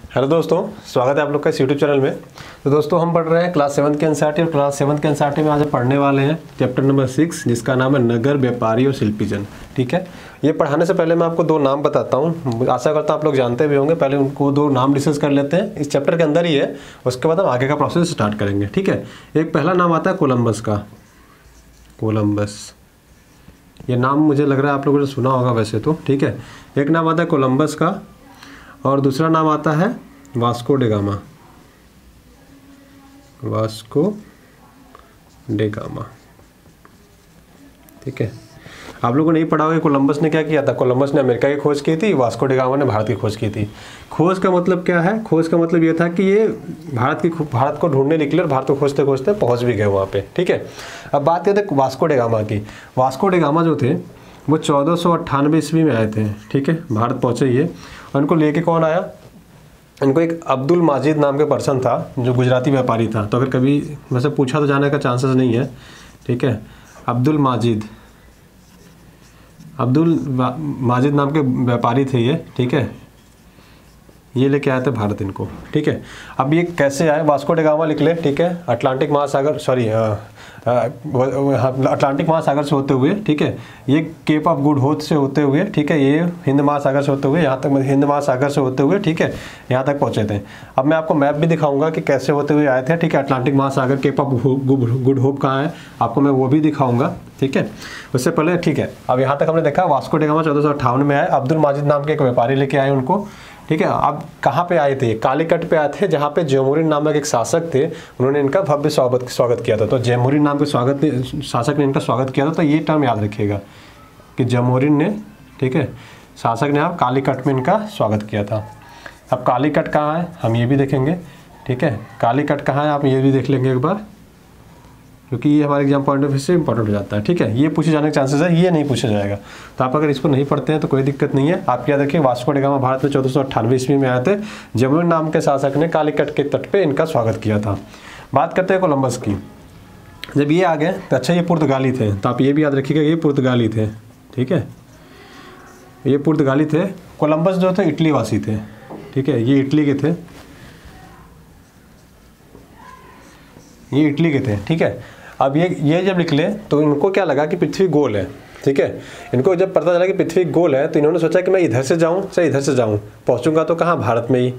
Hello दोस्तों, स्वागत है आप लोग का इस यूट्यूब चैनल में। तो दोस्तों हम पढ़ रहे हैं क्लास 7 के एनसीईआरटी और क्लास 7 के एनसीईआरटी में आज पढ़ने वाले हैं चैप्टर नंबर 6 जिसका नाम है नगर व्यापारी और शिल्पीजन। ठीक है, ये पढ़ाने से पहले मैं आपको दो नाम बताता हूँ, आशा करता हूँ आप लोग जानते भी होंगे। पहले उनको दो नाम डिस्कस कर लेते हैं, इस चैप्टर के अंदर ही है, उसके बाद हम आगे का प्रोसेस स्टार्ट करेंगे। ठीक है, एक पहला नाम आता है कोलंबस का। कोलंबस, ये नाम मुझे लग रहा है आप लोगों ने सुना होगा वैसे तो। ठीक है, एक नाम आता है कोलंबस का और दूसरा नाम आता है Vasco day gamma. Vasco day gamma. ठीक है, आप लोगों ने नहीं पढ़ा होगा कोलंबस ने क्या किया था। कोलंबस ने अमेरिका की खोज की थी, वास्को डे गामा ने भारत की खोज की थी। खोज का मतलब क्या है? खोज का मतलब ये था कि ये भारत को ढूंढने निकले और भारत को खोजते खोजते पहुंच भी गए वहाँ पे। ठीक है, अब बात करते हैं वास्को डे गामा की। वास्को डे गामा जो थे वो 1498 ईस्वी में आए थे। ठीक है, भारत पहुँचे ये, और उनको लेके कौन आया? इनको एक अब्दुल माजिद नाम के पर्सन था जो गुजराती व्यापारी था। तो अगर कभी वैसे पूछा तो जाने का चांसेस नहीं है। ठीक है, अब्दुल माजिद नाम के व्यापारी थे ये। ठीक है, ये लेके आए थे भारत इनको। ठीक है, अब ये कैसे आए? वास्को डे गामा निकले। ठीक है, अटलांटिक महासागर से होते हुए। ठीक है, ये केप ऑफ गुड होप से होते हुए। ठीक है, ये हिंद महासागर से होते हुए यहाँ तक, हिंद महासागर से होते हुए ठीक है यहाँ तक पहुँचे थे। अब मैं आपको मैप भी दिखाऊंगा कि कैसे होते हुए आए थे। ठीक है, अटलांटिक महासागर, केप ऑफ गुड होप कहाँ है आपको मैं वो भी दिखाऊंगा। ठीक है, उससे पहले ठीक है, अब यहाँ तक हमने देखा वास्को डे गामा 1458 में आए। अब्दुल माजिद नाम के एक व्यापारी लेके आए उनको। ठीक है, अब कहाँ पे आए थे? कालीकट पे आए थे, जहाँ पे जयमुरीन नामक एक शासक थे, उन्होंने इनका भव्य स्वागत किया था। तो जयमुरीन नाम के शासक ने इनका स्वागत किया था। तो ये टर्म याद रखिएगा कि जयमुरीन ने, ठीक है, शासक ने आप कालीकट में इनका स्वागत किया था। अब कालीकट कहाँ है हम ये भी देखेंगे। ठीक है, कालीकट कहाँ है आप ये भी देख लेंगे एक बार, क्योंकि ये हमारे एग्जाम पॉइंट ऑफ व्यू से इंपॉर्टेंट हो जाता है। ठीक है, ये पूछे जाने के चांसेस है, ये नहीं पूछा जाएगा। तो आप अगर इसको नहीं पढ़ते हैं तो कोई दिक्कत नहीं है। आप याद रखिए वास्को डे गामा भारत में 1498 ईस्वी में आए थे। जयमुरीन नाम के शासक ने कालीकट के तट पे इनका स्वागत किया था। बात करते हैं कोलंबस की। जब ये आ गए तो अच्छा ये पुर्तगाली थे, तो आप ये भी याद रखिएगा ये पुर्तगाली थे। ठीक है, ये पुर्तगाली थे। कोलंबस जो थे इटली वासी थे। ठीक है, ये इटली के थे, ये इटली के थे। ठीक है, अब ये जब निकले तो इनको क्या लगा कि पृथ्वी गोल है। ठीक है, इनको जब पता चला कि पृथ्वी गोल है तो इन्होंने सोचा कि मैं इधर से जाऊं चाहे इधर से जाऊं, पहुंचूंगा तो कहाँ? भारत में ही।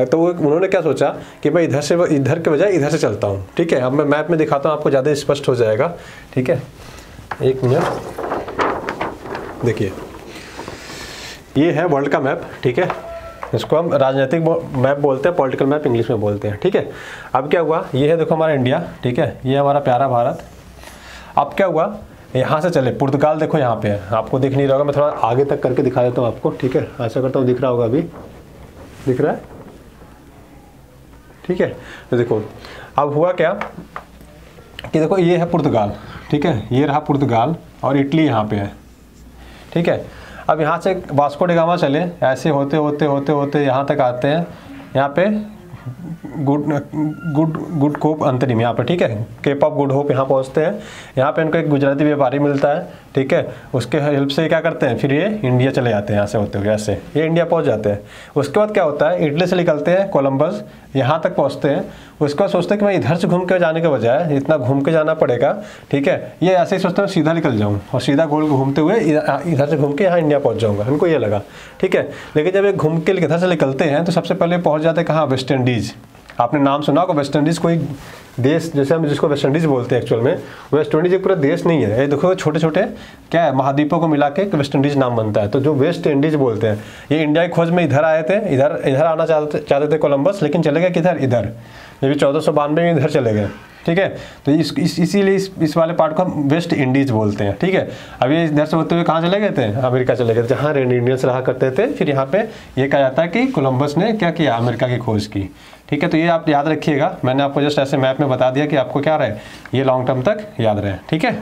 तो उन्होंने क्या सोचा कि मैं इधर के बजाय इधर से चलता हूं। ठीक है, अब मैं मैप में दिखाता हूं, आपको ज़्यादा स्पष्ट हो जाएगा। ठीक है, एक मिनट देखिए, ये है वर्ल्ड का मैप। ठीक है, इसको हम राजनीतिक मैप बोलते हैं, पॉलिटिकल मैप इंग्लिश में बोलते हैं। ठीक है, अब क्या हुआ, ये है देखो हमारा इंडिया। ठीक है, ये हमारा प्यारा भारत। अब क्या हुआ, यहाँ से चले पुर्तगाल, देखो यहाँ पे है, आपको दिख नहीं रहा होगा, मैं थोड़ा आगे तक करके दिखा देता हूँ आपको। ठीक है, आशा करता हूँ दिख रहा होगा, अभी दिख रहा है। ठीक है, तो देखो अब हुआ क्या कि देखो ये है पुर्तगाल। ठीक है, ये रहा पुर्तगाल और इटली यहाँ पे है। ठीक है, अब यहाँ से वास्को डे गामा चले, ऐसे होते होते होते होते यहाँ तक आते हैं, यहाँ पे गुड होप अंतरिम यहाँ पे। ठीक है, केप ऑफ गुड होप यहाँ पहुँचते हैं। यहाँ पे इनको एक गुजराती व्यापारी मिलता है। ठीक है, उसके हेल्प से क्या करते हैं, फिर ये इंडिया चले जाते हैं, यहाँ से होते हुए ऐसे ये इंडिया पहुँच जाते हैं। उसके बाद क्या होता है, इटली से निकलते हैं, कोलंबस यहाँ तक पहुँचते हैं। उसके बाद सोचते हैं कि मैं इधर से घूम के जाने के बजाय इतना घूम के जाना पड़ेगा। ठीक है, ये ऐसे ही सोचते हैं सीधा निकल जाऊँ और सीधा गोल घूमते हुए इधर से घूम के यहाँ इंडिया पहुँच जाऊँगा, इनको ये लगा। ठीक है, लेकिन जब ये घूम के इधर से निकलते हैं तो सबसे पहले पहुँच जाते हैं कहाँ? West Indies. आपने नाम सुना होगा वेस्ट इंडीज़, कोई देश जैसे हम जिसको वेस्ट इंडीज़ बोलते हैं, एक्चुअल में वेस्ट इंडीज़ एक पूरा देश नहीं है। ये देखो छोटे छोटे क्या है, महाद्वीपों को मिला के वेस्ट इंडीज़ नाम बनता है। तो जो वेस्ट इंडीज़ बोलते हैं, ये इंडिया की खोज में इधर आए थे, इधर आना चाहते थे कोलंबस, लेकिन चले गए किधर? इधर, जब 1492 में इधर चले गए। ठीक है, तो इसीलिए इस वाले पार्ट को हम वेस्ट इंडीज़ बोलते हैं। ठीक है, अब ये इधर से होते हुए कहाँ चले गए थे? अमेरिका चले गए, जहाँ इंडियंस रहा करते थे। फिर यहाँ पे ये कहा जाता है कि कोलंबस ने क्या किया? अमेरिका की खोज की। ठीक है, तो ये आप याद रखिएगा, मैंने आपको जस्ट ऐसे मैप में बता दिया कि आपको क्या रहे, ये लॉन्ग टर्म तक याद रहे। ठीक है,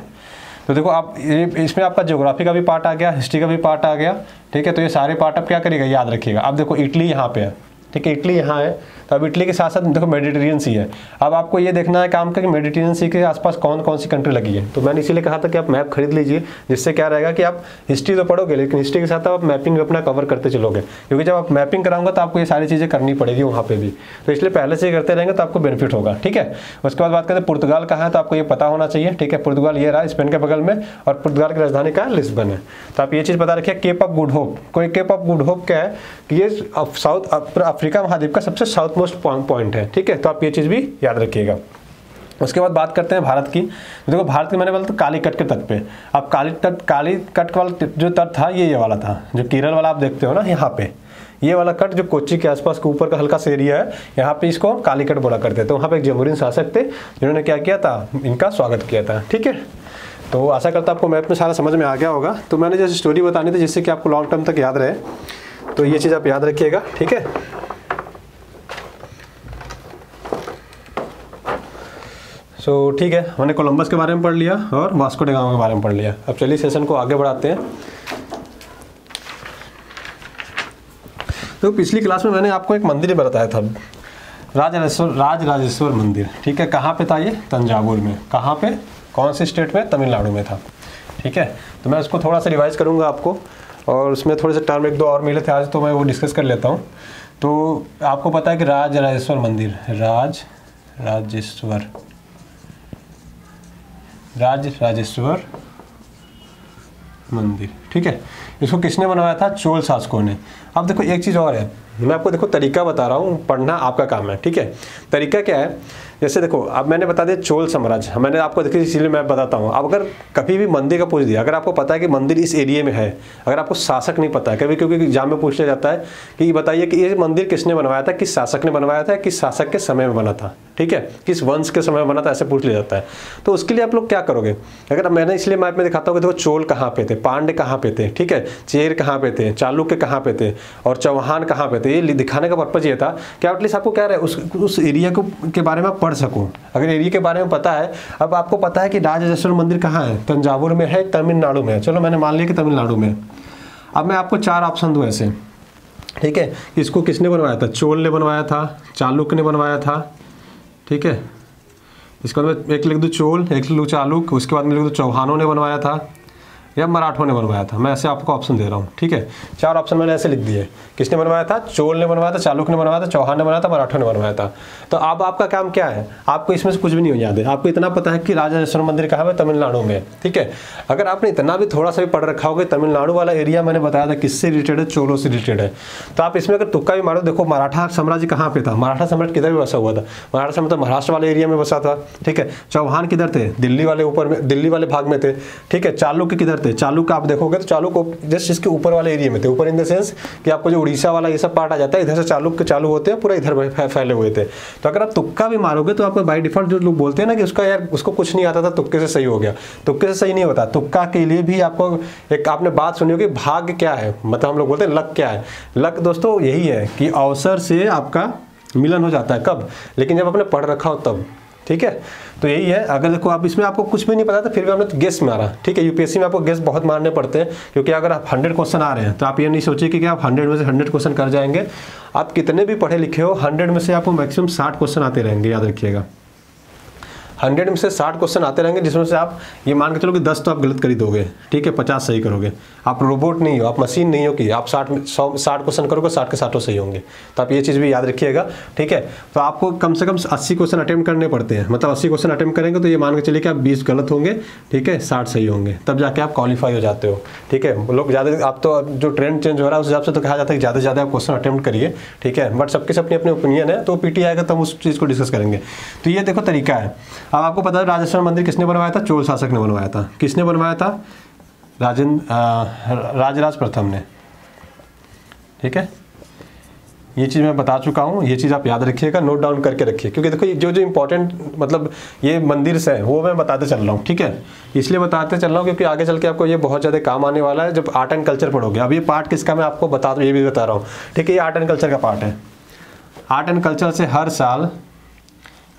तो देखो आप इसमें आपका ज्योग्राफी का भी पार्ट आ गया, हिस्ट्री का भी पार्ट आ गया। ठीक है, तो ये सारे पार्ट आप क्या करिएगा, याद रखिएगा। अब देखो इटली यहाँ पे है। ठीक है, इटली यहाँ है, तो अब इटली के साथ साथ देखो मेडिटेरियन सी है। अब आपको ये देखना है काम का कि मेडिटेरियन सी के आसपास कौन कौन सी कंट्री लगी है। तो मैंने इसीलिए कहा था कि आप मैप खरीद लीजिए, जिससे क्या रहेगा कि आप हिस्ट्री तो पढ़ोगे लेकिन हिस्ट्री के साथ आप मैपिंग अपना कवर करते चलोगे, क्योंकि जब आप मैपिंग कराऊंगा तो आपको ये सारी चीज़ें करनी पड़ेगी वहाँ पे भी। तो इसलिए पहले से ही करते रहेंगे तो आपको बेनिफिट होगा, ठीक है। उसके बाद बात करते हैं पुर्तगाल कहाँ है, तो आपको ये पता होना चाहिए, ठीक है। पुर्तगाल ये रहा स्पेन के बगल में, और पुर्तगाल की राजधानी का लिस्बन है। तो आप ये चीज़ बता रखिए। केप ऑफ गुड होप, कोई केप ऑफ गुड होप क्या है कि ये साउथ अफ्रीका महाद्वीप का सबसे साउथ मोस्ट पॉइंट है, ठीक है। तो आप ये चीज़ भी याद रखिएगा। उसके बाद बात करते हैं भारत की। देखो भारत की मैंने बोला तो कालीकट के तट पे, अब कालीकट वाला जो तट था ये वाला था, जो केरल वाला आप देखते हो ना यहाँ पे, ये वाला कट जो कोच्चि के आसपास के ऊपर का हल्का सा एरिया है, यहाँ पे इसको कालीकट बोला करते थे। तो वहाँ पे एक जमहूरियन शासक थे जिन्होंने क्या किया था, इनका स्वागत किया था, ठीक है। तो आशा करता आपको मैप में सारा समझ में आ गया होगा। तो मैंने जैसे स्टोरी बतानी थी जिससे कि आपको लॉन्ग टर्म तक याद रहे, तो ये चीज़ आप याद रखिएगा, ठीक है। सो ठीक है, हमने कोलंबस के बारे में पढ़ लिया और वास्को डी गामा के बारे में पढ़ लिया। अब चलिए सेशन को आगे बढ़ाते हैं। तो पिछली क्लास में मैंने आपको एक मंदिर बताया था, राजराजेश्वर मंदिर, ठीक है। कहाँ पे था ये, तंजावुर में। कहाँ पे, कौन से स्टेट में, तमिलनाडु में था, ठीक है। तो मैं उसको थोड़ा सा रिवाइज करूँगा आपको, और उसमें थोड़े से टर्म एक दो और मिले थे आज, तो मैं वो डिस्कस कर लेता हूँ। तो आपको पता है कि राजराजेश्वर मंदिर, राजराजेश्वर मंदिर, ठीक है। इसको किसने बनवाया था, चोल शासकों ने। अब देखो एक चीज़ और है, मैं आपको देखो तरीका बता रहा हूँ, पढ़ना आपका काम है, ठीक है। तरीका क्या है, जैसे देखो अब मैंने बता दिया चोल साम्राज्य, मैंने आपको देखिए इसीलिए मैं बताता हूँ। अब अगर कभी भी मंदिर का पूछ दिया, अगर आपको पता है कि मंदिर इस एरिया में है, अगर आपको शासक नहीं पता है, कभी क्योंकि एग्जाम में पूछ लिया जाता है कि बताइए कि ये मंदिर किसने बनवाया था, किस शासक ने बनवाया था, किस शासक के समय में बना था, ठीक है, किस वंश के समय में बना था, ऐसे पूछ लिया जाता है। तो उसके लिए आप लोग क्या करोगे, अगर मैंने इसलिए मैप में दिखाता हूँ कि देखो चोल कहाँ पे थे, पांड्य कहाँ पे थे, ठीक है, चेर कहाँ पे थे, चालुक्य कहाँ पे थे, और चौहान कहाँ पे थे। ये दिखाने का पर्पज ये था कि एटलीस्ट आपको क्या रहे उस एरिया को के बारे में आप पढ़ सको, अगर एरिया के बारे में पता है। अब आपको पता है कि राजराजेश्वर मंदिर कहाँ है, तंजावुर में है, तमिलनाडु में है। चलो मैंने मान लिया कि तमिलनाडु में। अब मैं आपको 4 ऑप्शन दूँ ऐसे, ठीक है। इसको किसने बनवाया था, चोल ने बनवाया था, चालुक्य ने बनवाया था, ठीक है। इसके बाद मैं एक लिख दूँ चोल, एक लिख दूँ चालुक्य, उसके बाद में लिख दूँ चौहानों ने बनवाया था या मराठों ने बनवाया था। मैं ऐसे आपको ऑप्शन दे रहा हूँ, ठीक है। 4 ऑप्शन मैंने ऐसे लिख दिए, किसने बनवाया था, चोल ने बनवाया था, चालुक्य ने बनवाया था, चौहान ने बनवाया था, मराठों ने बनवाया था। तो अब आपका काम क्या है, आपको इसमें से कुछ भी नहीं हो याद है, आपको इतना पता है कि राजराजेश्वर मंदिर कहाँ है, तमिलनाडु में, ठीक है। अगर आपने इतना भी थोड़ा सा भी पढ़ रखा होगा, तमिलनाडु वाला एरिया मैंने बताया था किससे रिलेटेड है, चोलों से रिलेटेड है। तो आप इसमें अगर तुक्का भी मारो, देखो मराठा साम्राज्य कहाँ पे था, मराठा साम्राज्य किधर भी बसा हुआ था, मराठा साम्राज्य महाराष्ट्र वाले एरिया में बसा था, ठीक है। चौहान किधर थे, दिल्ली वाले ऊपर में, दिल्ली वाले भाग में थे, ठीक है। चालुक्य किधर थे, चालुक्य आप देखोगे तो चालुक्य जस्ट इसके ऊपर वाले एरिया में थे, ऊपर इन द सेंस कि आपको जो उड़ीसा वाला ये सब पार्ट आ जाता है, इधर से चालुक्य चालू होते हैं, पूरा इधर फैले हुए थे। तो अगर आप तुक्का भी मारोगे तो आपको बाय डिफॉल्ट जो लोग बोलते हैं ना कि उसका यार उसको कुछ नहीं आता था, तुक्के से सही हो गया, तुक्के से सही नहीं होता। तुक्का के लिए भी आपको एक आपने बात सुनी होगी, भाग्य क्या है, मतलब हम लोग बोलते हैं लक क्या है। लक दोस्तों यही है कि अवसर से आपका मिलन हो जाता है, कब, लेकिन जब आपने पढ़ रखा हो तब, ठीक है। तो यही है। अगर देखो आप इसमें आपको कुछ भी नहीं पता था फिर भी हमने गेस मारा, ठीक है। यूपीएससी में आपको गेस बहुत मारने पड़ते हैं, क्योंकि अगर आप 100 क्वेश्चन आ रहे हैं तो आप ये नहीं सोचिए कि आप 100 में से 100 क्वेश्चन कर जाएंगे। आप कितने भी पढ़े लिखे हो, 100 में से आपको मैक्सिमम 60 क्वेश्चन आते रहेंगे, याद रखिएगा। 100 में से 60 क्वेश्चन आते रहेंगे, जिसमें से आप ये मान के चलो कि 10 तो आप गलत कर ही दोगे, ठीक है, 50 सही करोगे। आप रोबोट नहीं हो, आप मशीन नहीं हो कि आप 60 क्वेश्चन करोगे, 60 के 60 सही होंगे। तो आप ये चीज़ भी याद रखिएगा, ठीक है। तो आपको कम से कम 80 क्वेश्चन अटेम्प्ट करने पड़ते हैं, मतलब 80 क्वेश्चन अटेम्प्ट करेंगे तो ये मान के चलिए कि आप 20 गलत होंगे, ठीक है, 60 सही होंगे, तब जाके आप क्वालिफाई हो जाते हो, ठीक है। लोग ज़्यादा, आप तो जो ट्रेंड चेंज हो रहा है उस हिसाब से तो कहा जाता है कि ज़्यादा से ज़्यादा आप क्वेश्चन अटेम्प्ट करिए, ठीक है। बट सबके अपनी अपनी ओपिनियन है, तो पीटी आएगा तब उस चीज़ को डिस्कस करेंगे। तो ये देखो तरीका है। अब आपको पता है राजराजेश्वर मंदिर किसने बनवाया था, चोल शासक ने बनवाया था। किसने बनवाया था, राजराज प्रथम ने, ठीक है। ये चीज़ मैं बता चुका हूँ, ये चीज़ आप याद रखिएगा, नोट डाउन करके रखिए, क्योंकि देखो ये जो इंपॉर्टेंट मतलब ये मंदिर से है वो मैं बताते चल रहा हूँ, ठीक है। इसलिए बताते चल रहा हूँ क्योंकि आगे चल के आपको ये बहुत ज़्यादा काम आने वाला है जब आर्ट एंड कल्चर पढ़ोगे। अब ये पार्ट किसका मैं आपको बता दूँ, ये भी बता रहा हूँ, ठीक है। ये आर्ट एंड कल्चर का पार्ट है। आर्ट एंड कल्चर से हर साल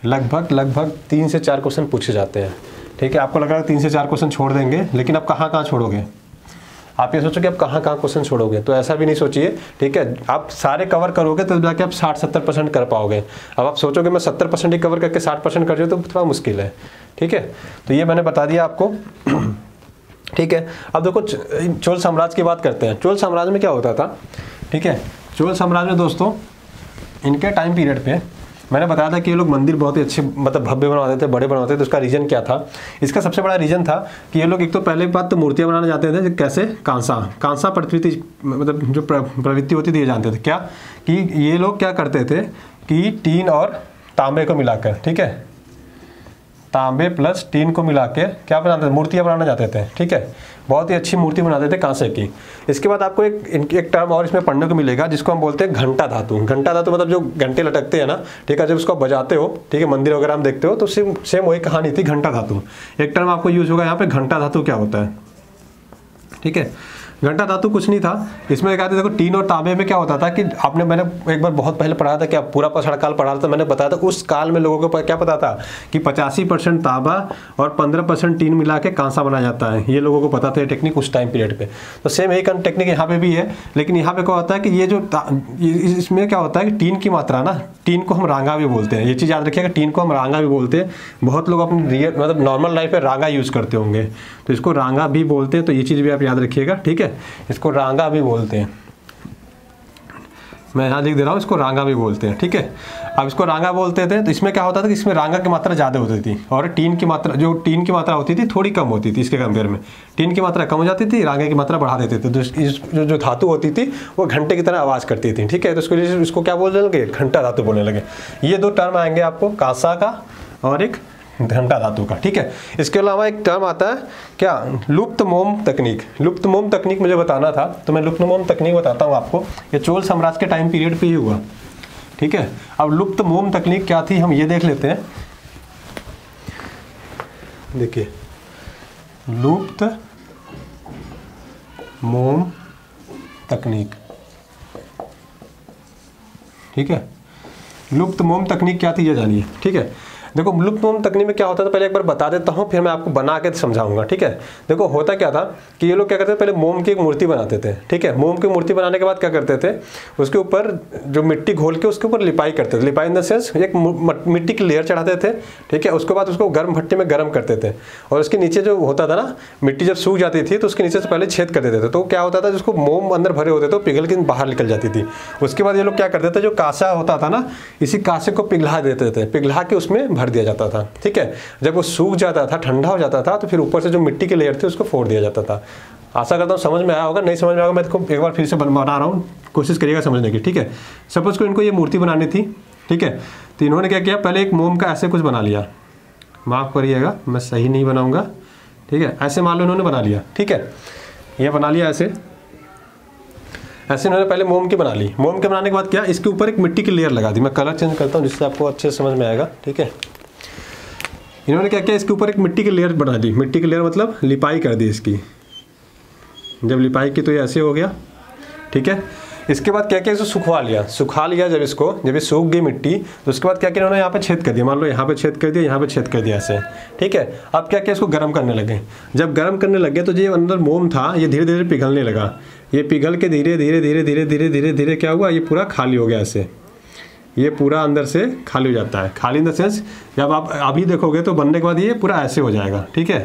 लगभग 3 से 4 क्वेश्चन पूछे जाते हैं, ठीक है। आपको लग रहा है 3 से 4 क्वेश्चन छोड़ देंगे, लेकिन आप कहाँ छोड़ोगे, आप ये सोचो कि आप कहाँ कहाँ क्वेश्चन छोड़ोगे, तो ऐसा भी नहीं सोचिए, ठीक है। आप सारे कवर करोगे तो जाके आप 60-70% कर पाओगे। अब आप सोचोगे मैं 70% ही कवर करके 60% कर रही हूँ तो थोड़ा मुश्किल है, ठीक है। तो ये मैंने बता दिया आपको, ठीक है। अब देखो चोल साम्राज्य की बात करते हैं। चोल साम्राज्य में क्या होता था, ठीक है। चोल साम्राज्य में दोस्तों इनके टाइम पीरियड पे मैंने बताया था कि ये लोग मंदिर बहुत ही अच्छे मतलब भव्य बनवाते थे, बड़े बनवाते थे। तो उसका रीजन क्या था, इसका सबसे बड़ा रीजन था कि ये लोग एक तो पहले बात तो मूर्तियाँ बनाना जानते थे, कैसे कांसा प्रवृत्ति, मतलब जो प्रवृत्ति होती थी ये जानते थे। क्या कि ये लोग क्या करते थे कि टीन और तांबे को मिलाकर, ठीक है, तांबे प्लस टीन को मिला के क्या बनाते थे, मूर्तियाँ बनाना चाहते थे, ठीक है। बहुत ही अच्छी मूर्ति बनाते थे कांसे की। इसके बाद आपको एक टर्म और इसमें पढ़ने को मिलेगा जिसको हम बोलते हैं घंटा धातु। घंटा धातु मतलब जो घंटे लटकते हैं ना, ठीक है, जब उसको बजाते हो, ठीक है, मंदिर वगैरह हम देखते हो तो सेम वही कहानी थी, घंटा धातु। एक टर्म आपको यूज होगा यहाँ पे, घंटा धातु क्या होता है, ठीक है। घंटा धातु कुछ नहीं था, इसमें कहते देखो टीन और तांबे में क्या होता था कि मैंने एक बार बहुत पहले पढ़ा था, क्या पूरा पछड़ काल पढ़ा था, मैंने बताया था उस काल में लोगों को क्या पता था कि 85% तांबा और 15% टीन मिला के कांसा बनाया जाता है। ये लोगों को पता था ये टेक्निक उस टाइम पीरियड पे। तो सेम एक टेक्निक यहाँ पे भी है, लेकिन यहाँ पे क्या होता है कि ये जो इसमें क्या होता है कि टीन की मात्रा ना, टीन को हम रांगा भी बोलते हैं, ये चीज़ याद रखिएगा, टीन को हम रांगा भी बोलते हैं। बहुत लोग अपनी रियल मतलब नॉर्मल लाइफ में रांगा यूज़ करते होंगे, तो इसको रांगा भी बोलते हैं। तो ये चीज़ भी आप याद रखिएगा, ठीक है, इसको रांगा भी बोलते हैं। मैं यहाँ लिख दे रहा हूँ, इसको रांगा भी बोलते हैं, ठीक है। अब इसको रांगा बोलते थे तो इसमें क्या होता था कि इसमें रांगा की मात्रा ज़्यादा होती थी और टीन की मात्रा होती थी थोड़ी कम होती थी। इसके कंपेयर में टीन की मात्रा कम हो जाती थी, रांगे की मात्रा बढ़ा देते थे। तो जो धातु होती थी वो घंटे की तरह आवाज़ करती थी, ठीक है। तो इसको इसको क्या बोलने लगे, घंटा धातु बोलने लगे। ये दो टर्म आएंगे आपको, कांसा का और एक घंटा धातु का, ठीक है। इसके अलावा एक टर्म आता है क्या, लुप्त मोम तकनीक। लुप्त मोम तकनीक मुझे बताना था तो मैं लुप्त मोम तकनीक बताता हूँ आपको। ये चोल साम्राज्य के टाइम पीरियड पे ही हुआ, ठीक है। अब लुप्त मोम तकनीक क्या थी हम ये देख लेते हैं। देखिए लुप्त मोम तकनीक, ठीक है। लुप्त मोम तकनीक क्या थी ये जानिए, ठीक है। देखो लुप्त मोम तकनीक में क्या होता था पहले एक बार बता देता हूँ, फिर मैं आपको बना के समझाऊंगा, ठीक है। देखो होता क्या था कि ये लोग क्या करते थे, पहले मोम की एक मूर्ति बनाते थे, ठीक है। मोम की मूर्ति बनाने के बाद क्या करते थे, उसके ऊपर जो मिट्टी घोल के उसके ऊपर लिपाई करते थे। लिपाई इन द सेंस एक मिट्टी की लेयर चढ़ाते थे, ठीक है। उसके बाद उसको गर्म भट्टी में गर्म करते थे और उसके नीचे जो होता था ना, मिट्टी जब सूख जाती थी तो उसके नीचे से पहले छेद कर देते थे। तो क्या होता था, जिसको मोम अंदर भरे होते थे पिघल के बाहर निकल जाती थी। उसके बाद ये लोग क्या करते थे, जो कांसा होता था ना, इसी कांसे को पिघला देते थे, पिघला के उसमें भर दिया जाता था, ठीक है। जब वो सूख जाता था, ठंडा हो जाता था, तो फिर ऊपर से जो मिट्टी की लेयर थी उसको फोड़ दिया जाता था। आशा करता हूँ समझ में आया होगा, नहीं समझ में आएगा मैं इसको एक बार फिर से बना रहा हूँ, कोशिश करिएगा समझने की, ठीक है। सपोज को इनको ये मूर्ति बनानी थी, ठीक है। तो इन्होंने क्या किया, पहले एक मोम का ऐसे कुछ बना लिया, माफ़ करिएगा मैं सही नहीं बनाऊंगा, ठीक है। ऐसे मान लो इन्होंने बना लिया, ठीक है, ये बना लिया ऐसे इन्होंने पहले मोम की बना ली। मोम के बनाने के बाद क्या, इसके ऊपर एक मिट्टी की लेयर लगा दी। मैं कलर चेंज करता हूँ जिससे आपको अच्छे से समझ में आएगा, ठीक है। इन्होंने क्या किया, इसके ऊपर एक मिट्टी की लेयर बना दी। मिट्टी की लेयर मतलब लिपाई कर दी इसकी। जब लिपाई की तो ये ऐसे हो गया, ठीक है। इसके बाद क्या किया, इसको सुखा लिया जब ये सूख गई मिट्टी, तो उसके बाद क्या किया इन्होंने, यहाँ पे छेद कर दिया। मान लो यहाँ पे छेद कर दिया, यहाँ पे छेद कर दिया ऐसे, ठीक है। अब क्या किया, इसको गर्म करने लगे। जब गर्म करने लगे तो जो अंदर मोम था ये धीरे धीरे पिघलने लगा। ये पिघल के धीरे धीरे धीरे धीरे धीरे धीरे धीरे क्या हुआ, ये पूरा खाली हो गया ऐसे। ये पूरा अंदर से खाली हो जाता है। खाली इन द सेंस जब आप अभी देखोगे तो बनने के बाद ये पूरा ऐसे हो जाएगा, ठीक है।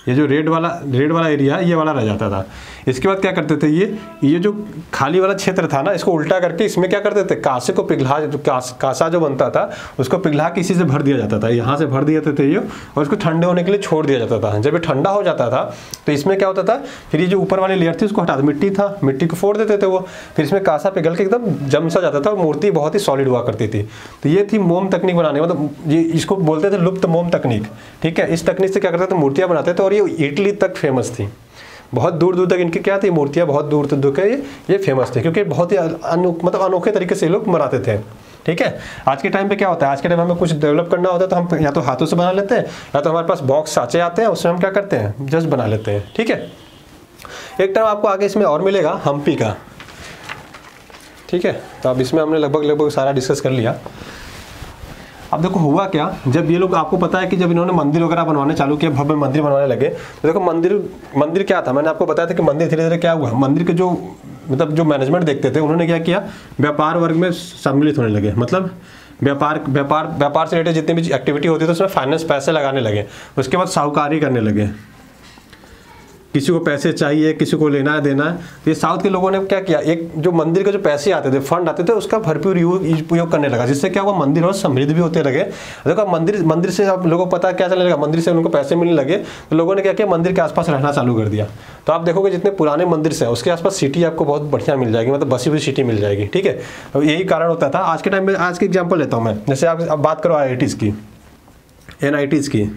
ये जो रेड वाला एरिया ये वाला रह जाता था। इसके बाद क्या करते थे, ये जो खाली वाला क्षेत्र था ना, इसको उल्टा करके इसमें क्या करते थे, कांसे को कांसा जो बनता था उसको पिघला के इसी से भर दिया जाता था। यहाँ से भर दिए जाते थे ये, और इसको ठंडे होने के लिए छोड़ दिया जाता था। जब ये ठंडा हो जाता था तो इसमें क्या होता था, फिर ये जो ऊपर वाली लेयर थी उसको हटा, मिट्टी था, मिट्टी को फोड़ देते थे वो, फिर इसमें कांसा पिघल के एकदम जम सा जाता था और मूर्ति बहुत ही सॉलिड हुआ करती थी। तो ये थी मोम तकनीक बनाने, मतलब ये इसको बोलते थे लुप्त मोम तकनीक, ठीक है। इस तकनीक से क्या करते थे, मूर्तियाँ बनाते थे और ये इटली तक फेमस थी। बहुत दूर दूर तक इनकी क्या थी, मूर्तियाँ बहुत दूर तक ये फेमस थी, क्योंकि बहुत ही मतलब अनोखे तरीके से लोग बनाते थे, ठीक है। आज के टाइम पे क्या होता है, आज के टाइम हमें कुछ डेवलप करना होता है तो हम या तो हाथों से बना लेते हैं या तो हमारे पास बॉक्स साँचे आते हैं, उसमें हम क्या करते हैं, जस्ट बना लेते हैं, ठीक है। एक टाइम आपको आगे इसमें और मिलेगा हम्पी का, ठीक है। तो अब इसमें हमने लगभग सारा डिस्कस कर लिया। अब देखो हुआ क्या, जब ये लोग, आपको पता है कि जब इन्होंने मंदिर वगैरह बनवाने चालू किया, भव्य मंदिर बनवाने लगे, तो देखो मंदिर क्या था, मैंने आपको बताया था कि मंदिर धीरे धीरे क्या हुआ, मंदिर के जो मतलब जो मैनेजमेंट देखते थे उन्होंने क्या किया, व्यापार वर्ग में सम्मिलित होने लगे। मतलब व्यापार से रिलेटेड जितनी भी एक्टिविटी होती थी उसमें फाइनेंस पैसे लगाने लगे। उसके बाद साहूकारी करने लगे, किसी को पैसे चाहिए, किसी को लेना है देना है। तो ये साउथ के लोगों ने क्या किया, एक जो मंदिर के जो पैसे आते थे, फंड आते थे, उसका भरपूर उपयोग करने लगा, जिससे क्या हुआ, मंदिर और समृद्ध भी होते लगे। देखो मंदिर से आप लोगों को पता क्या चलने लगा, मंदिर से उनको पैसे मिलने लगे, तो लोगों ने क्या किया, मंदिर के आसपास रहना चालू कर दिया। तो आप देखोगे जितने पुराने मंदिर से उसके आसपास सिटी आपको बहुत बढ़िया मिल जाएगी, मतलब बसी हुई सिटी मिल जाएगी। ठीक है, तो यही कारण होता था। आज के टाइम में, आज की एग्जाम्पल लेता हूँ मैं, जैसे आप अब बात करो IITs की, NITs की,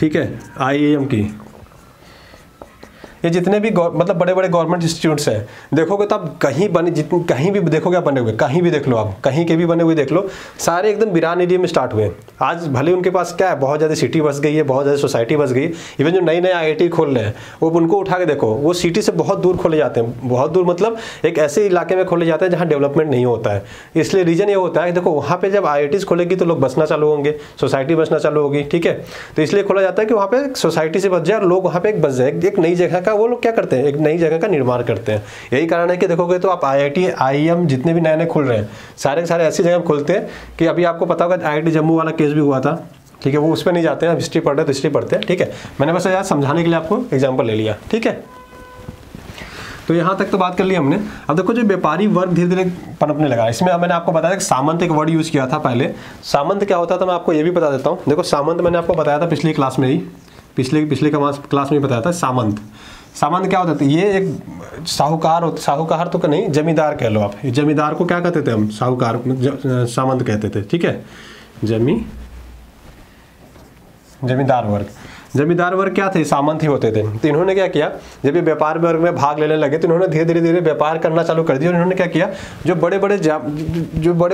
ठीक है, IIM की, ये जितने भी मतलब बड़े बड़े गवर्नमेंट इंस्टीट्यूट्स हैं, देखोगे तो आप कहीं भी देखोगे आप बने हुए, कहीं भी देख लो, आप कहीं के भी बने हुए देख लो, सारे एकदम वीरान एरिया में स्टार्ट हुए। आज भले उनके पास क्या है, बहुत ज़्यादा सिटी बस गई है, बहुत ज़्यादा सोसाइटी बस गई। इवन जो नए IIT खोल रहे हैं, वो उनको उठा के देखो, वो सिटी से बहुत दूर खोले जाते हैं, बहुत दूर मतलब एक ऐसे इलाके में खोले जाते हैं जहाँ डेवलपमेंट नहीं होता है। इसलिए रीज़न ये होता है, देखो वहाँ पर जब IITs खोलेगी तो लोग बसना चालू होंगे, सोसाइटी बसना चालू होगी। ठीक है, तो इसलिए खोला जाता है कि वहाँ पे सोसाइटी से बच जाए और लोग वहाँ पे एक बस जाए, एक नई जगह का वो लोग क्या करते हैं, एक नई जगह का निर्माण करते हैं। यही कारण है कि देखोगे तो आप IIT IIM जितने भी नए खुल रहे हैं, सारे के सारे ऐसी जगह खोलते हैं कि अभी आपको पता होगा IIT जम्मू वाला केस भी हुआ था। ठीक है, वो उस पर नहीं जाते हैं, हिस्ट्री पढ़ रहे तो हिस्ट्री पढ़ते हैं। ठीक है, मैंने बस यार समझाने के लिए आपको एग्जाम्पल ले लिया। ठीक है, तो यहाँ तक तो बात कर ली हमने। अब देखो जो व्यापारी वर्ग धीरे धीरे पनपने लगा, इसमें मैंने आपको बताया कि सामंत एक वर्ड यूज़ किया था पहले। सामंत क्या होता था मैं आपको ये भी बता देता हूँ। देखो सामंत मैंने आपको बताया था पिछली क्लास में ही, पिछले क्लास में बताया था। सामंत क्या होता था, ये एक साहूकार तो नहीं, जमींदार कह लो आप। जमींदार को क्या कहते थे हम, साहूकार, सामंत कहते थे। ठीक है, जमींदार वर्ग क्या थे, सामंत ही होते थे। तो इन्होंने क्या किया, जब ये व्यापार वर्ग में भाग लेने लगे तो इन्होंने धीरे धीरे व्यापार करना चालू कर दिया। और इन्होंने क्या किया, जो बड़े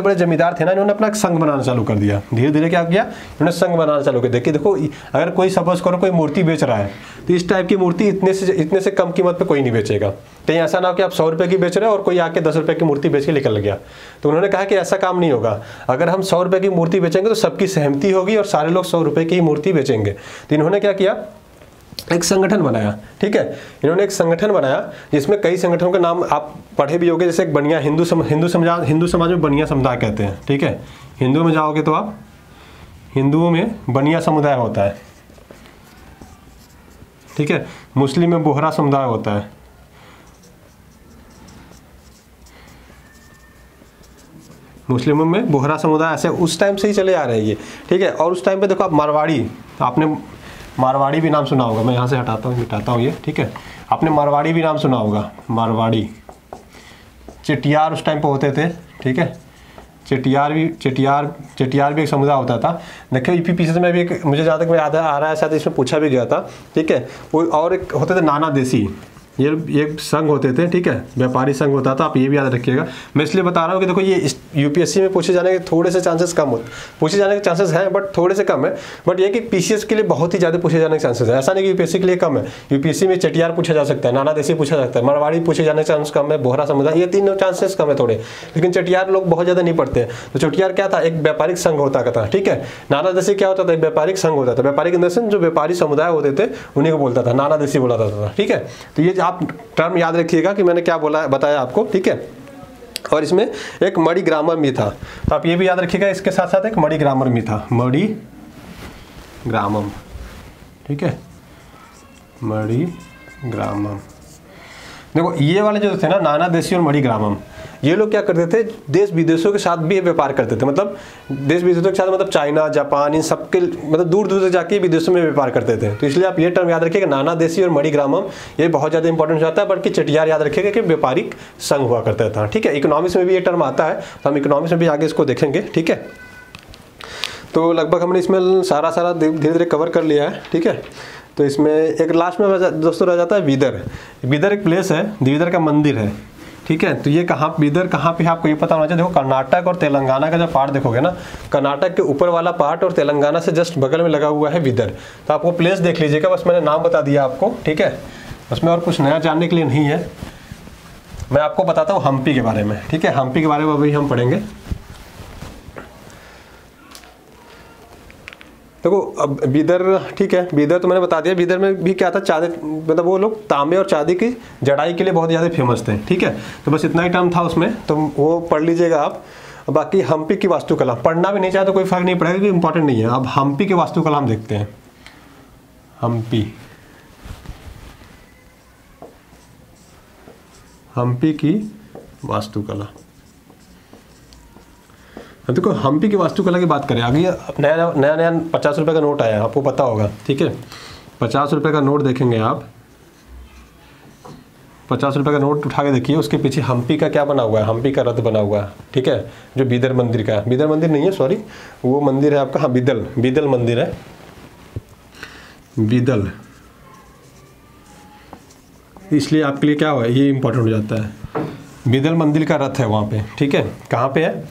बड़े जमींदार थे ना, इन्होंने अपना संघ बनाना चालू कर दिया। धीरे धीरे क्या किया, इन्होंने संघ बनाना चालू कर दिया। देखो अगर कोई सपोज करो कोई मूर्ति बेच रहा है, तो इस टाइप की मूर्ति इतने से कम कीमत पे कोई नहीं बेचेगा। कहीं ऐसा ना हो कि आप 100 रुपये की बेच रहे हो और कोई आके 10 रुपये की मूर्ति बेच के निकल गया। तो उन्होंने कहा कि ऐसा काम नहीं होगा, अगर हम 100 रुपये की मूर्ति बेचेंगे तो सबकी सहमति होगी और सारे लोग 100 रुपये की ही मूर्ति बेचेंगे। तो इन्होंने क्या किया, एक संगठन बनाया। ठीक है, इन्होंने एक संगठन बनाया जिसमें कई संगठनों के नाम आप पढ़े भी होंगे, जैसे एक बनिया हिंदू समाज में बनिया समुदाय कहते हैं। ठीक है, हिंदुओं में जाओगे तो आप, हिंदुओं में बनिया समुदाय होता है। ठीक है, मुस्लिम में बोहरा समुदाय होता है। मुस्लिमों में बोहरा समुदाय, ऐसे उस टाइम से ही चले आ रहे हैं ये। ठीक है, और उस टाइम पे देखो आप मारवाड़ी, आपने मारवाड़ी भी नाम सुना होगा। मैं यहाँ से मिटाता हूँ ये। ठीक है, आपने मारवाड़ी भी नाम सुना होगा, मारवाड़ी। चेटियार उस टाइम पे होते थे। ठीक है, चेटियार भी एक समुदाय होता था। देखिए यूपीपीसी में भी एक, मुझे जहाँ तक मैं याद आ रहा है, शायद इसमें पूछा भी गया था। ठीक है, वो और एक होते थे नाना देसी, ये संघ होते थे। ठीक है, व्यापारी संघ होता था, आप ये भी याद रखिएगा। मैं इसलिए बता रहा हूँ कि देखो ये यूपीएससी में पूछे जाने के थोड़े से चांसेस कम होते, पूछे जाने के चांसेस हैं बट थोड़े से कम है। बट ये कि पीसीएस के लिए बहुत ही ज़्यादा पूछे जाने के चांसेस है, ऐसा नहीं कि यूपीएससी के लिए कम है। यूपीएससी में चेटियार पूछा जा सकता है, नाना देसी पूछा जा सकता है, मारवाड़ी पूछे जाने के चांस कम है, बोहरा समुदाय, ये तीनों चांसेस कम है थोड़े। लेकिन चेटियार लोग बहुत ज़्यादा नहीं पढ़ते। तो चेटियार क्या था, एक व्यापारिक संघ होता था। ठीक है, नाना देसी क्या होता था, एक व्यापारिक संघ होता था। व्यापारिक इन द सेंस जो व्यापारी समुदाय होते थे उन्हीं को बोलता था, नाना देसी बोला जाता था। ठीक है, तो ये आप टर्म याद रखिएगा कि मैंने क्या बताया आपको। ठीक है, और इसमें एक मणि ग्रामर भी था, तो आप ये भी याद रखिएगा। इसके साथ साथ एक मणि ग्रामर भी था, मणि ग्रामम। ठीक है, मणि ग्रामम। देखो ये वाले जो थे ना, नाना देसी और मणि ग्रामम, ये लोग क्या करते थे, देश विदेशों के साथ भी व्यापार करते थे। मतलब देश विदेशों के साथ मतलब चाइना, जापान, इन सब के मतलब दूर दूर से जाके विदेशों में व्यापार करते थे। तो इसलिए आप ये टर्म याद रखिएगा, नाना देसी और मणि ग्रामम, ये बहुत ज़्यादा इंपॉर्टेंट हो जाता है। बल्कि चेटियार याद रखिएगा कि व्यापारिक संघ हुआ करता था। ठीक है, इकोनॉमिक्स में भी ये टर्म आता है, तो हम इकोनॉमिक्स में भी आगे इसको देखेंगे। ठीक है, तो लगभग हमने इसमें सारा धीरे धीरे कवर कर लिया है। ठीक है, तो इसमें एक लास्ट में दोस्तों रह जाता है बीदर। बीदर एक प्लेस है, बीदर का मंदिर है। ठीक है, तो ये बीदर कहाँ पे है आपको ये पता होना चाहिए। देखो कर्नाटक और तेलंगाना का जब पार्ट देखोगे ना, कर्नाटक के ऊपर वाला पार्ट और तेलंगाना से जस्ट बगल में लगा हुआ है बीदर। तो आपको प्लेस देख लीजिएगा, बस मैंने नाम बता दिया आपको। ठीक है, उसमें और कुछ नया जानने के लिए नहीं है। मैं आपको बताता हूँ हम्पी के बारे में। ठीक है, हम्पी के बारे में अभी हम पढ़ेंगे। देखो अब बीदर, ठीक है, बीदर तो मैंने बता दिया। बीदर में भी क्या था, चांदी, मतलब वो लोग तांबे और चांदी की जड़ाई के लिए बहुत ज़्यादा फेमस थे, ठीक है। तो बस इतना ही टर्म था उसमें, तो वो पढ़ लीजिएगा आप। बाकी हम्पी की वास्तुकला पढ़ना भी नहीं चाहे तो कोई फर्क नहीं पड़ेगा, क्योंकि इंपॉर्टेंट नहीं है। अब हम्पी की वास्तुकला हम देखते हैं। हम्पी की वास्तुकला। अब देखो हम्पी की वास्तुकला की बात करें, अभी नया नया 50 रुपये का नोट आया है, आपको पता होगा, ठीक है। 50 रुपये का नोट देखेंगे आप, 50 रुपये का नोट उठा के देखिए, उसके पीछे हम्पी का क्या बना हुआ है, हम्पी का रथ बना हुआ है, ठीक है, जो बीदर मंदिर का है। बीदर मंदिर नहीं है, सॉरी, वो मंदिर है आपका, हाँ, बीदल मंदिर है, बीदल। इसलिए आपके लिए क्या हुआ, ये इंपॉर्टेंट हो जाता है। बीदल मंदिर का रथ है वहाँ पे, ठीक है। कहाँ पे है,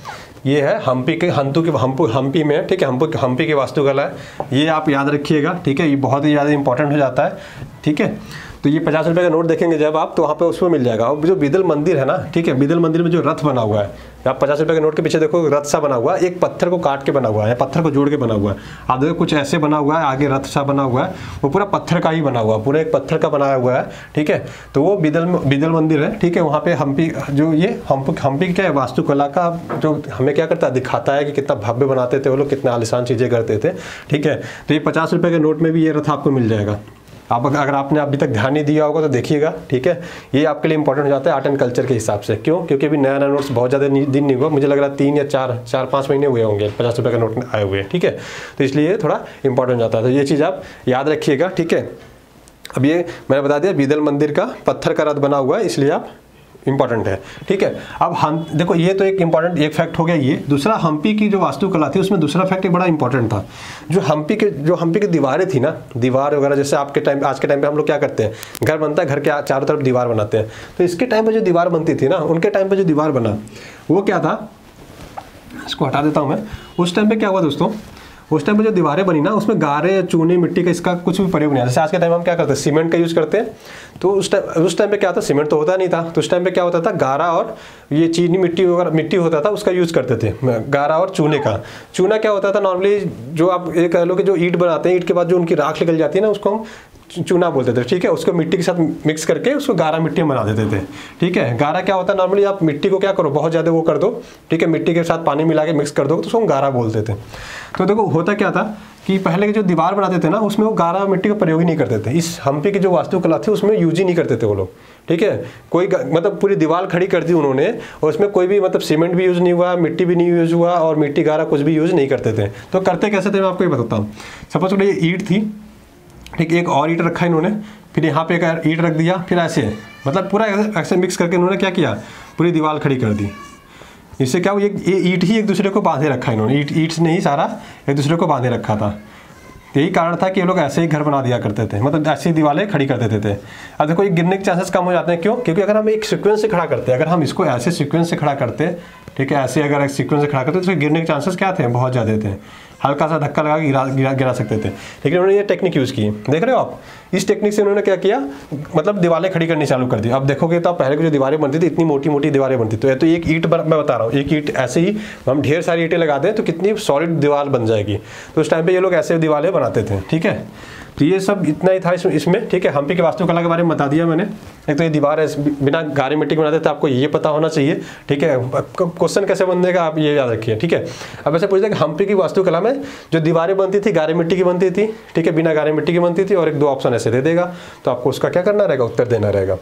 ये है हम्पी के, हम्पी में है, ठीक है। हम्पी की वास्तुकला है, ये आप याद रखिएगा, ठीक है। ये बहुत ही ज़्यादा इंपॉर्टेंट हो जाता है, ठीक है। तो ये 50 रुपये का नोट देखेंगे जब आप, तो वहाँ पे उसमें मिल जाएगा। और जो बीदल मंदिर है ना, ठीक है, बीदल मंदिर में जो रथ बना हुआ है, आप 50 रुपये के नोट के पीछे देखो, रथ सा बना हुआ है, एक पत्थर को काट के बना हुआ है, पत्थर को जोड़ के बना हुआ है। आप देखो कुछ ऐसे बना हुआ है, आगे रथ सा बना हुआ है, वो पूरा पत्थर का ही बना हुआ है, पूरा एक पत्थर का बनाया हुआ है, ठीक है। तो वो बीदल मंदिर है, ठीक है। वहाँ पे हम्पी, जो ये हम्पी क्या है, वास्तुकला का जो हमें क्या करता है, दिखाता है कि कितना भव्य बनाते थे वो लोग, कितना आलिशान चीज़ें करते थे, ठीक है। तो ये 50 रुपये के नोट में भी ये रथ आपको मिल जाएगा। आप अगर आपने अभी तक ध्यान नहीं दिया होगा तो देखिएगा, ठीक है। ये आपके लिए इंपॉर्टेंट हो जाता है आर्ट एंड कल्चर के हिसाब से। क्यों? क्योंकि अभी नया नोट्स बहुत ज़्यादा दिन नहीं हुआ, मुझे लग रहा है 3 या 4-5 महीने हुए होंगे 50 रुपये का नोट आए हुए, ठीक है। तो इसलिए थोड़ा इंपॉर्टेंट हो जाता है, तो ये चीज़ आप याद रखिएगा, ठीक है। अब ये मैंने बता दिया, बीदल मंदिर का पत्थर का रथ बना हुआ है, इसलिए आप इंपॉर्टेंट है, ठीक है। अब हम देखो, ये तो एक इंपॉर्टेंट एक फैक्ट हो गया ये। दूसरा, हम्पी की जो वास्तुकला थी उसमें दूसरा फैक्ट एक बड़ा इंपॉर्टेंट था। जो हम्पी की दीवारें थी ना, दीवार वगैरह, जैसे आपके टाइम, आज के टाइम पे हम लोग क्या करते हैं, घर बनता है, घर के चारों तरफ दीवार बनाते हैं। तो इसके टाइम पे जो दीवार बनती थी ना, उनके टाइम पे जो दीवार बना वो क्या था, इसको हटा देता हूँ मैं। उस टाइम पे क्या हुआ दोस्तों, उस टाइम पे जो दीवारें बनी ना, उसमें गारे, चूने, मिट्टी का इसका कुछ भी प्रयोग नहीं है। जैसे आज के टाइम हम क्या करते हैं, सीमेंट का यूज़ करते हैं। तो उस टाइम पे क्या था, सीमेंट तो होता नहीं था, तो उस टाइम पे क्या होता था, गारा और ये चीनी मिट्टी वगैरह, मिट्टी होता था, उसका यूज़ करते थे, गारा और चूने का। चूना क्या होता था, नॉर्मली जो आप ये कह लो कि जो ईंट बनाते हैं, ईंट के बाद जो उनकी राख निकल जाती है ना, उसको हम चूना बोलते थे, ठीक है। उसको मिट्टी के साथ मिक्स करके उसको गारा मिट्टी बना देते थे, ठीक है। गारा क्या होता है, नॉर्मली आप मिट्टी को क्या करो, बहुत ज़्यादा वो कर दो, ठीक है, मिट्टी के साथ पानी मिला के मिक्स कर दो, तो उसको हम गारा बोलते थे। तो देखो होता क्या था कि पहले के जो दीवार बनाते थे ना, उसमें वो गारा मिट्टी का प्रयोग ही नहीं करते थे। इस हम्पी की जो वास्तुकला थी उसमें यूज ही नहीं करते थे वो लोग, ठीक है। कोई मतलब पूरी दीवार खड़ी कर दी उन्होंने, और उसमें कोई भी मतलब सीमेंट भी यूज़ नहीं हुआ, मिट्टी भी नहीं यूज़ हुआ, और मिट्टी गारा कुछ भी यूज़ नहीं करते थे। तो करते कैसे थे मैं आपको ये बताता हूँ। सपोज ये ईंट थी, ठीक, एक और ईंट रखा इन्होंने, फिर यहाँ पे एक ईंट रख दिया, फिर ऐसे मतलब पूरा ऐसे मिक्स करके इन्होंने क्या किया, पूरी दीवार खड़ी कर दी। इससे क्या हुआ, ये ईंट ही एक दूसरे को बांधे रखा इन्होंने, ईंट से नहीं, सारा एक दूसरे को बांधे रखा था। यही कारण था कि ये लोग ऐसे ही घर बना दिया करते थे, मतलब ऐसी दीवारें खड़ी कर देते थे। अब देखो ये गिरने के चांसेस कम हो जाते हैं। क्यों? क्योंकि अगर हम एक सीक्वेंस से खड़ा करते हैं, अगर हम इसको ऐसे सीक्वेंस से खड़ा करते, ठीक है, ऐसे अगर एक सीक्वेंस से खड़ा करते तो गिरने के चांसेस क्या थे, बहुत ज़्यादा थे। हल्का सा धक्का लगा के गिरा सकते थे। लेकिन उन्होंने ये टेक्निक यूज़ की, देख रहे हो आप। इस टेक्निक से उन्होंने क्या किया, मतलब दीवारें खड़ी करनी चालू कर दी। अब देखोगे तो पहले की जो दीवारें बनती थी, इतनी मोटी मोटी दीवारें बनती थी। तो एक ईंट मैं बता रहा हूँ, एक ईंट ऐसे ही हम ढेर सारी ईंटें लगा दें तो कितनी सॉलिड दीवार बन जाएगी। तो उस टाइम पे ये लोग ऐसे दीवारें बनाते थे, ठीक है। तो ये सब इतना ही था इसमें, ठीक है। हम्पी की वास्तुकला के बारे में बता दिया मैंने। एक तो ये दीवार है, बिना गारी मिट्टी के बनाते थे, आपको ये पता होना चाहिए, ठीक है। क्वेश्चन कैसे बनेगा आप ये याद रखिए, ठीक है। अब ऐसे पूछते हैं कि हम्पी की वास्तुकला में जो दीवारें बनती थी गारी मिट्टी की बनती थी, ठीक है, बिना गारी मिट्टी की बनती थी, और 1-2 ऑप्शन ऐसे दे देगा, तो आपको उसका क्या करना रहेगा, उत्तर देना रहेगा,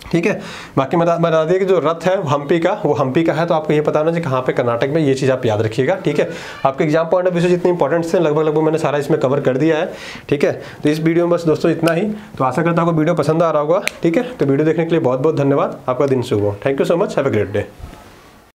ठीक है। बाकी बता दिया कि जो रथ है हम्पी का, वो हम्पी का है, तो आपको ये पता होना चाहिए कहाँ पे, कर्नाटक में। ये चीज़ आप याद रखिएगा, ठीक है। आपके एग्जाम पॉइंट ऑफ व्यू से जितने इंपॉर्टेंट थे लगभग मैंने सारा इसमें कवर कर दिया है, ठीक है। तो इस वीडियो में बस दोस्तों इतना ही। तो आशा करता हूँ आपको वीडियो पसंद आ रहा होगा, ठीक है। तो वीडियो देखने के लिए बहुत बहुत धन्यवाद। आपका दिन शुभ हो। Thank you so much. Have a great day.